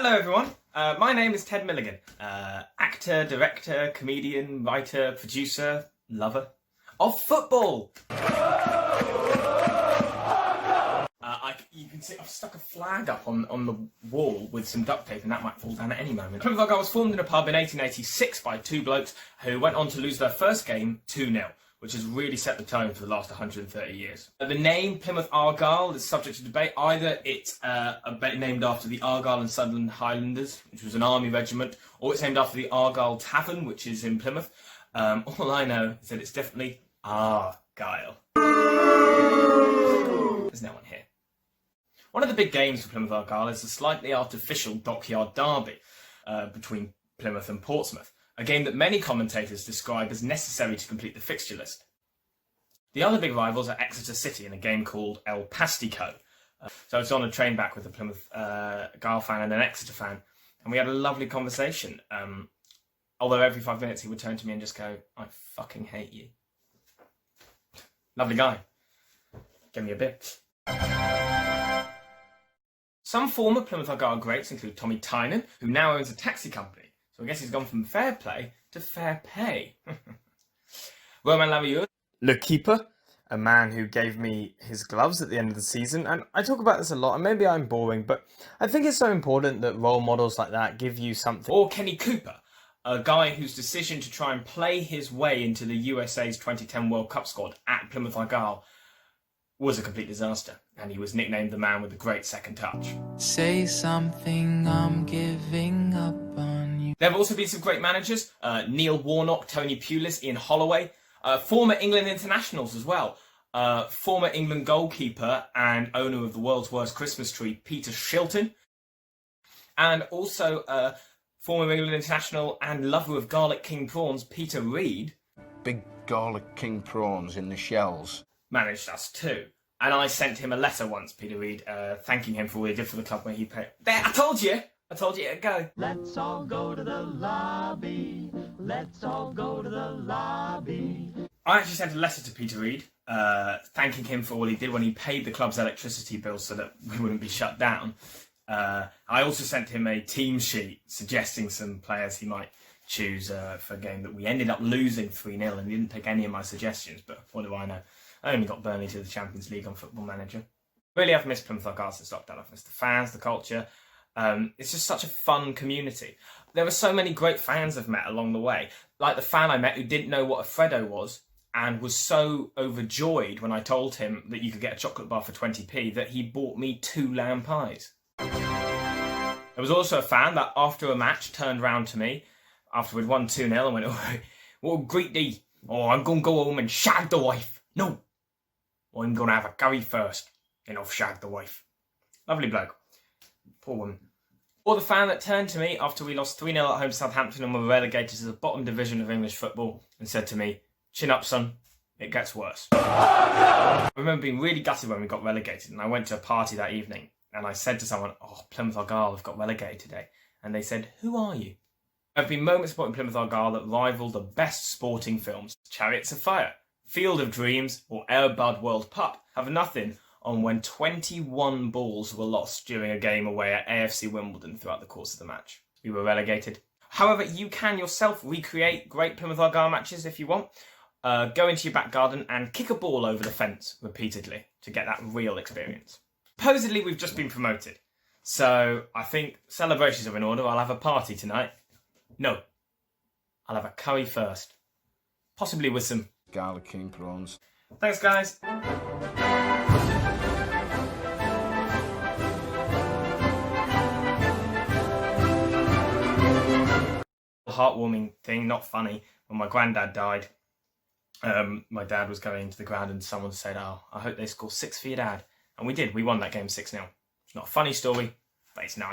Hello everyone, my name is Ted Milligan, actor, director, comedian, writer, producer, lover of football. You can see I've stuck a flag up on the wall with some duct tape and that might fall down at any moment. Plymouth Argyle was formed in a pub in 1886 by two blokes who went on to lose their first game 2-0. Which has really set the tone for the last 130 years. The name Plymouth Argyle is subject to debate. Either it's named after the Argyle and Sunderland Highlanders, which was an army regiment, or it's named after the Argyle Tavern, which is in Plymouth. All I know is that it's definitely Argyle. There's no one here. One of the big games for Plymouth Argyle is the slightly artificial Dockyard Derby between Plymouth and Portsmouth. A game that many commentators describe as necessary to complete the fixture list. The other big rivals are Exeter City in a game called El Pastico. So I was on a train back with a Plymouth Argyle fan and an Exeter fan, and we had a lovely conversation. Although every 5 minutes he would turn to me and just go, "I fucking hate you." Lovely guy. Give me a bit. Some former Plymouth Argyle greats include Tommy Tynan, who now owns a taxi company. So I guess he's gone from fair play to fair pay. Romain Lavilleux, le keeper, a man who gave me his gloves at the end of the season. And I talk about this a lot, and maybe I'm boring, but I think it's so important that role models like that give you something. Or Kenny Cooper, a guy whose decision to try and play his way into the USA's 2010 World Cup squad at Plymouth Argyle was a complete disaster, and he was nicknamed the man with the great second touch. Say something, I'm giving up on you. There have also been some great managers, Neil Warnock, Tony Pulis, Ian Holloway, former England internationals as well, former England goalkeeper and owner of the world's worst Christmas tree, Peter Shilton, and also former England international and lover of garlic king prawns, Peter Reid. Big garlic king prawns in the shells. Managed us too. And I sent him a letter once, Peter Reid, thanking him for all he did for the club when he played. There, I told you it'd go. Let's all go to the lobby. Let's all go to the lobby. I actually sent a letter to Peter Reid, thanking him for all he did when he paid the club's electricity bill so that we wouldn't be shut down. I also sent him a team sheet suggesting some players he might choose for a game that we ended up losing 3-0, and he didn't take any of my suggestions, but what do I know? I only got Burnley to the Champions League on Football Manager. Really, I've missed Plymouth Argyle since lockdown. I've missed the fans, the culture. It's just such a fun community. There were so many great fans I've met along the way. Like the fan I met who didn't know what a Freddo was and was so overjoyed when I told him that you could get a chocolate bar for 20p that he bought me 2 lamb pies. There was also a fan that after a match turned round to me after we'd won 2-0 and went, "Oh, well, greet thee. Oh, I'm going to go home and shag the wife." No. I'm going to have a curry first, then I'll shag the wife. Lovely bloke. Poor woman. Or the fan that turned to me after we lost 3-0 at home to Southampton and were relegated to the bottom division of English football and said to me, "Chin up, son, it gets worse." I remember being really gutted when we got relegated, and I went to a party that evening and I said to someone, "Oh, Plymouth Argyle have got relegated today." And they said, "Who are you?" There have been moments supporting Plymouth Argyle that rival the best sporting films. Chariots of Fire, Field of Dreams, or Air Bud World Pup have nothing on when 21 balls were lost during a game away at AFC Wimbledon throughout the course of the match. We were relegated. However, you can yourself recreate great Plymouth Argyle matches if you want. Go into your back garden and kick a ball over the fence repeatedly to get that real experience. Supposedly, we've just been promoted, so I think celebrations are in order. I'll have a party tonight. No, I'll have a curry first, possibly with some Garlic king prawns. Thanks, guys. Heartwarming thing, not funny. When my granddad died, my dad was going to the ground and someone said, "Oh, I hope they score 6 for your dad." And we did. We won that game 6-0. It's not a funny story, but it's nice.